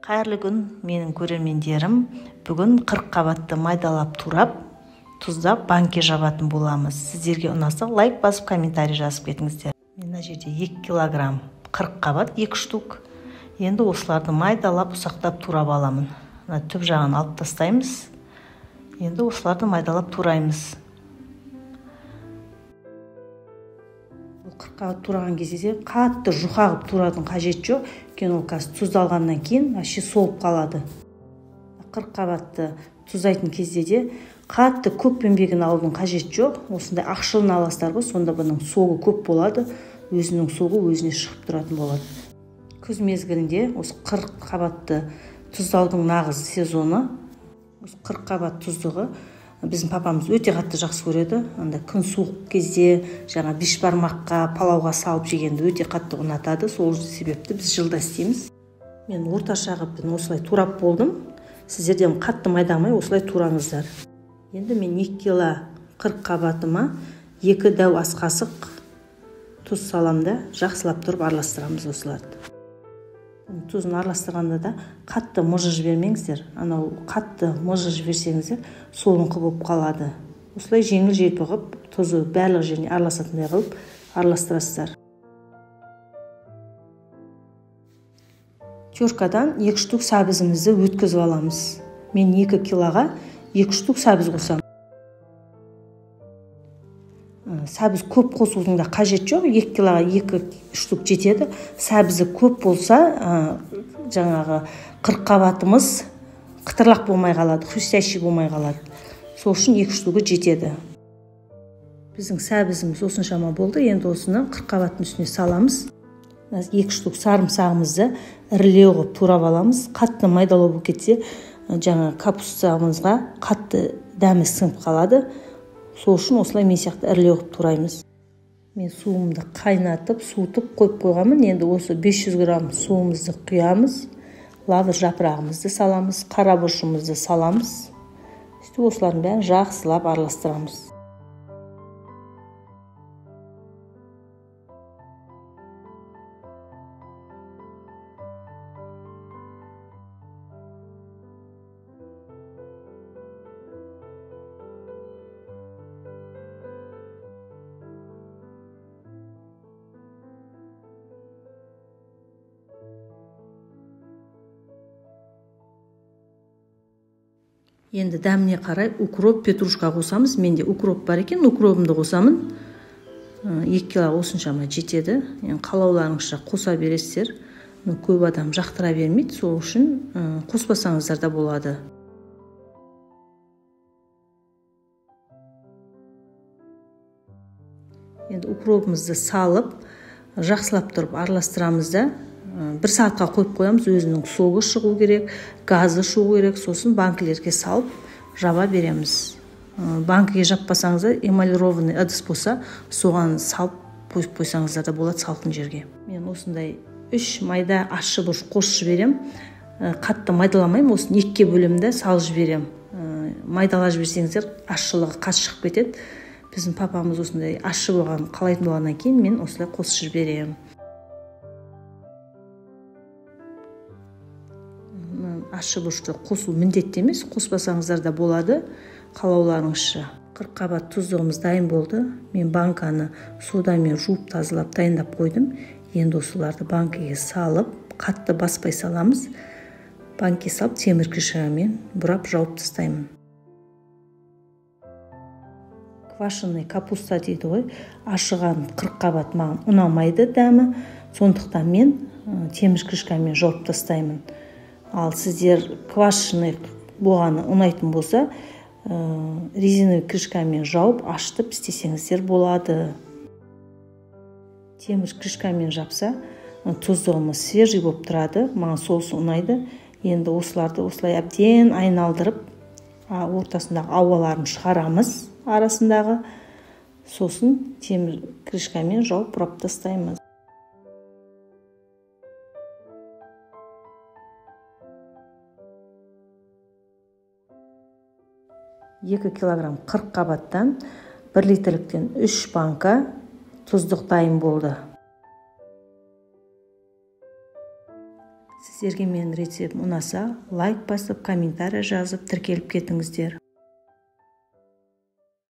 Қайырлы күн, менің көрермендерім. Бүгін 40 қабатты майдалап турап, тұздап банке жабатын боламыз. Сіздерге ұнаса лайк басып, комментарий жазып кетіңіздер. Мына жерде 2 килограмм 40 қабат, 2 штук. Енді осыларды майдалап, ұсақтап турап аламын. Түп жағын алып тастаймыз. Енді осыларды майдалап тураймыз. 40 қабат тураған кезде қатты жұқағып турадың қажет жоқ. Өйткені ол қазір тұздалғаннан кейін вообще солып қалады. 40 қабатты тұздайтын кезде де қатты көп еңбегін алудың қажет жоқ. Осындай ақшылын аласыздар ғой, сонда бұның соғы көп болады. Өзінің соғы өзіне шығып тұратын болады. Күз мезгілінде осы 40 қабатты тұздаудың нағыз сезоны. Осы 40 қабат тұздығы біздің папамыз өте қатты жақсы көреді. Анда күн суық кезде жаңа бешбармаққа, палауға салып жегенді өте қатты ұнатады. Сол себепті біз жылда істейміз. Мен орташа қылып осылай турап болдым. Сіздер де қатты майдамай осылай тураңыздар. Енді мен 2 кило 40 қабатыма 2 дәу ас қасық тұз саламда, жақсылап тұрып араластырамыз осыларды. Тұзын араластырғанда да қатты мыжы жібермеңіздер. Анау қатты мыжы жіберсеңіздер, солыңқы болып қалады. Осылай жеңіл желпі қылып, тұзы барлық жеріне араласатындай қылып араластырасыздар. Теркадан 2 штук сабызымызды өткізіп аламыз. Мен 2 килоға 2 штук сабыз қосам. Сабыз көп қосудың да қажет жоқ. 2 килоға 2 штук жетеді. Сабызы көп болса, жаңағы 40 қабатымыз қытырлақ болмай қалады, хрустящий болмай қалады. Сол үшін 2 штугі жетеді. Біздің сабызымыз осыншама болды. Енді осыны 40 қабаттың үстіне саламыз. 2 штук сарымсағымызды ірілеу қылып турап аламыз. Қатты майдалау болып кетсе, жаңа капустамызға қатты дәмі сіңіп қалады. Сол үшін осылай мен сияқты ірілеу қылып тураймыз. Мен суымды қайнатып, суытып қойып қойғанмын. Енді осы 500 грамм суымызды құямыз. Лавр жапырағымызды саламыз, қара бұршымызды саламыз. Осылардың бәрін жақсылап араластырамыз. Енді дәміне қарай укроп, петрушка қосамыз. Менде укроп бар екен, укробымды қосамын. 2 кило осыншама жетеді. Енді қалауларыңызша қоса бересіздер. Көп адам жақтыра бермейді, сол үшін қоспасаңыздар да болады. Енді укробымызды салып, жақсылап тұрып араластырамыз да. 1 сағатқа қойып қоямыз, өзінің соғы шығу керек, газы шығу керек, сосын банкілерге салып жаба береміз. Банкіге жаппасаңызда, эмалированный ыдыс болса, соған салып қойсаңыздар да болады салқын жерге. Мен осындай 3 майда ащы бұрыш қосып жіберем. Қатты майдаламаймын, осын 2-ке бөлемді салып жіберем. Майдала жіберсеңіздер, ащылығы қатты шығып кетеді. Біздің папамыз осындай ащы болған қалайтын болғаннан кейін мен осылай қосып жіберем. Ащы бұрышты қосу міндетті емес, қоспасаңыздар да болады, қалауларыңызша. 40 қабат тұздығымыз дайын болды. Мен банканы судамен жуып тазалап дайындап қойдым. Енді осыларды банкеге салып, қатты баспай саламыз. Банкеге салып темір крышкамен бұрап жауып тастаймын. Квашеный капуста дейді ғой. Ашыған 40 қабат маған ұнамайды дәмі. Сондықтан мен темір крышкамен жауып тастаймын. Ал сіздер квашеный болғаны ұнайтын болса, резиновый крышкамен жауып, ашытып істесеңіздер болады. Темір крышкамен жапса, тұздығымыз свежий болып тұрады. Маған сосы ұнайды. Енді осыларды осылай әбден айналдырып, ортасындағы ауаларын шығарамыз арасындағы. Сосын темір крышкамен жауып бұрап тастаймыз. 2 килограмм 40 қабаттан 1 литрліктен 3 банка тұздық дайын болды. сіздерге менің рецептім ұнаса лайк басып комментарий жазып тіркеліп кетіңіздер.